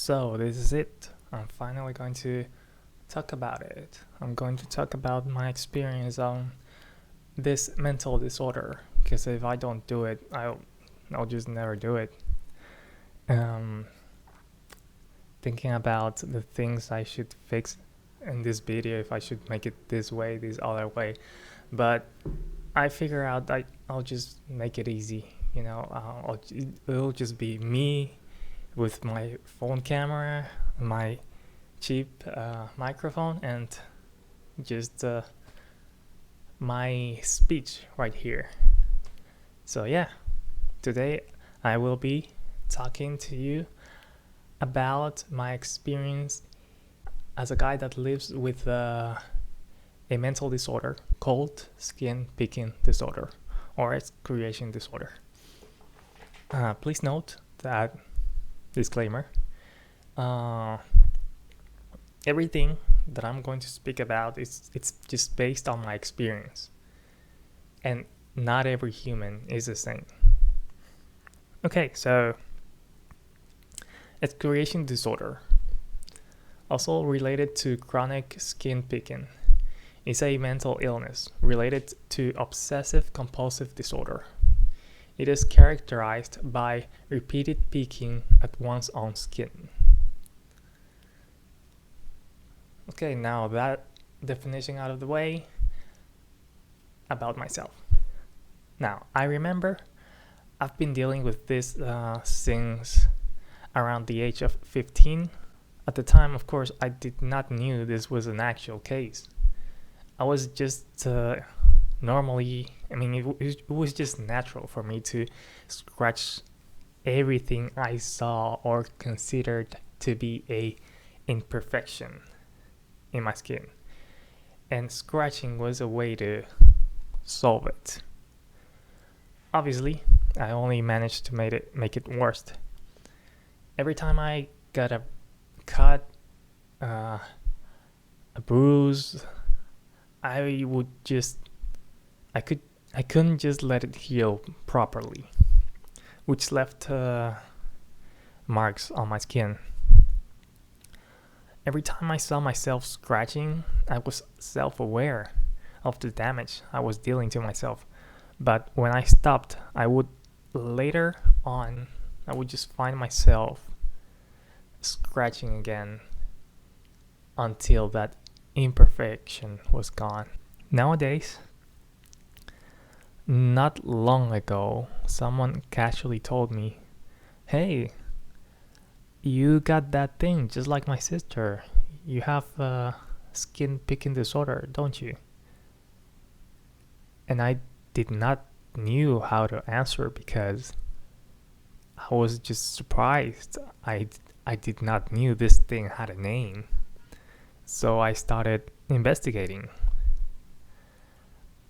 So this is it. I'm finally going to talk about it. I'm going to talk about my experience on this mental disorder. Because if I don't do it, I'll just never do it. Um, Thinking about the things I should fix in this video, if I should make it this way, this other way, but I figure out I'll just make it easy. It'll just be me with my phone camera, my cheap microphone, and just my speech right here. So yeah, today I will be talking to you about my experience as a guy that lives with a mental disorder called skin picking disorder or excoriation disorder. Please note that disclaimer, everything that I'm going to speak about it's just based on my experience, and not every human is the same. Okay, so excoriation disorder, also related to chronic skin picking, is a mental illness related to obsessive compulsive disorder. It is characterized by repeated picking at one's own skin. Okay, now that definition out of the way, about myself. Now, I remember I've been dealing with this since around the age of 15. At the time, of course, I did not knew this was an actual case. I was just normally, it was just natural for me to scratch everything I saw or considered to be a imperfection in my skin. And scratching was a way to solve it. Obviously, I only managed to make it worse. Every time I got a cut, a bruise, I couldn't just let it heal properly, which left marks on my skin. Every time I saw myself scratching, I was self-aware of the damage I was dealing to myself. But when I stopped, I would just find myself scratching again until that imperfection was gone. Nowadays, not long ago, someone casually told me, "Hey, you got that thing just like my sister. You have skin picking disorder, don't you?" And I did not knew how to answer because I was just surprised. I did not knew this thing had a name. So I started investigating.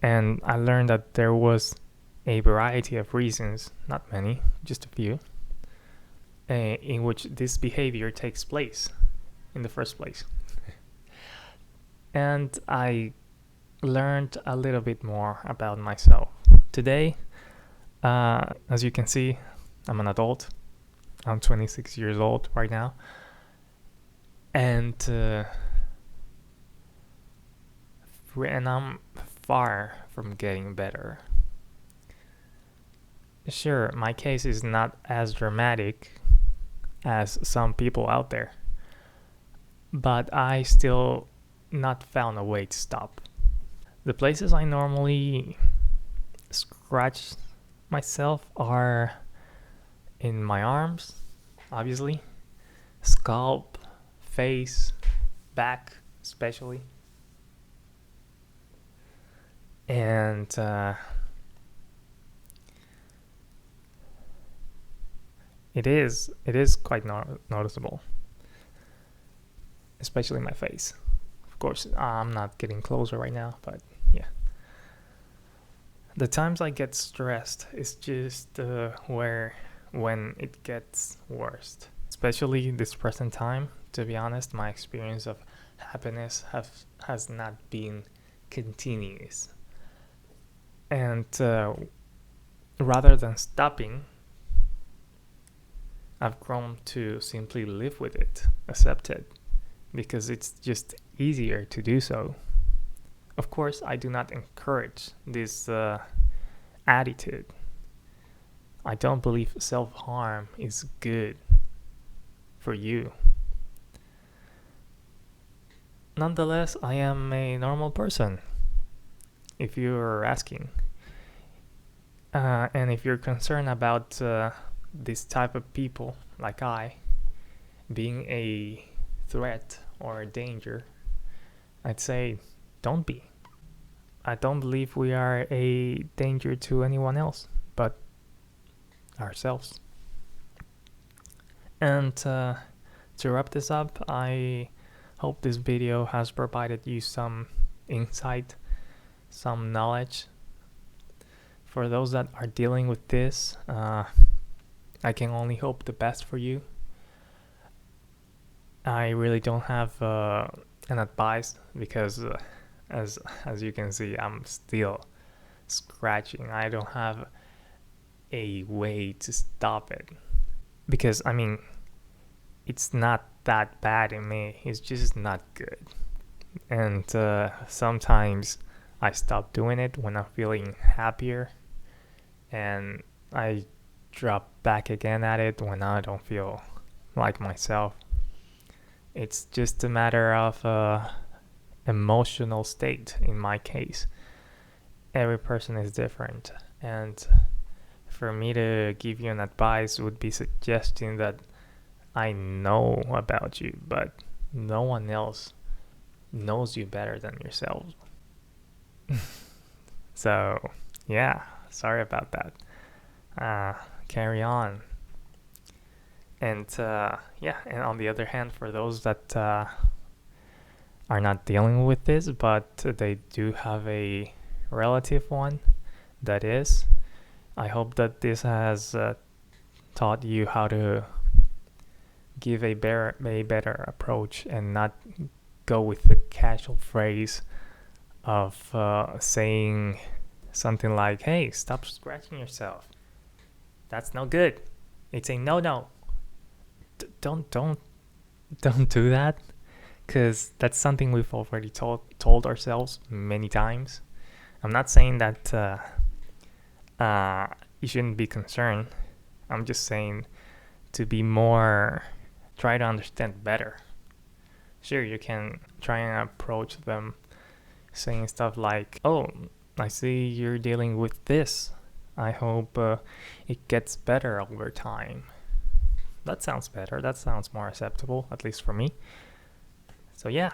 And I learned that there was a variety of reasons, not many, just a few, in which this behavior takes place in the first place. And I learned a little bit more about myself. Today, as you can see, I'm an adult. I'm 26 years old right now. And I'm far from getting better. Sure, my case is not as dramatic as some people out there, but I still not found a way to stop. The places I normally scratch myself are in my arms, obviously, scalp, face, back especially, and it is quite noticeable, especially my face. Of course, I'm not getting closer right now, but yeah. The times I get stressed is just when it gets worst. Especially this present time, to be honest, my experience of happiness has not been continuous. And rather than stopping, I've grown to simply live with it, accept it, because it's just easier to do so. Of course, I do not encourage this attitude. I don't believe self-harm is good for you. Nonetheless, I am a normal person, if you're asking. And if you're concerned about this type of people, like I, being a threat or a danger, I'd say don't be. I don't believe we are a danger to anyone else but ourselves. And to wrap this up, I hope this video has provided you some insight, some knowledge. For those that are dealing with this, I can only hope the best for you. I really don't have an advice because as you can see, I'm still scratching. I don't have a way to stop it, because I mean, it's not that bad in me, it's just not good. And sometimes I stop doing it when I'm feeling happier, and I drop back again at it when I don't feel like myself. It's just a matter of emotional state in my case. Every person is different, and for me to give you an advice would be suggesting that I know about you, but no one else knows you better than yourself. So yeah, sorry about that. Carry on. And yeah, and on the other hand, for those that are not dealing with this, but they do have a relative one that is, I hope that this has taught you how to give a better approach and not go with the casual phrase of saying something like, hey, stop scratching yourself. That's no good. It's a no. Don't do that, because that's something we've already told ourselves many times. I'm not saying that you shouldn't be concerned. I'm just saying to be more, try to understand better. Sure, you can try and approach them saying stuff like, oh, I see you're dealing with this. I hope it gets better over time. That sounds better. That sounds more acceptable, at least for me. So yeah.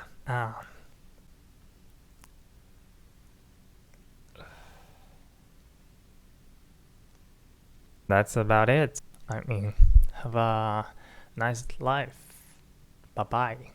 That's about it. I mean, have a nice life. Bye-bye.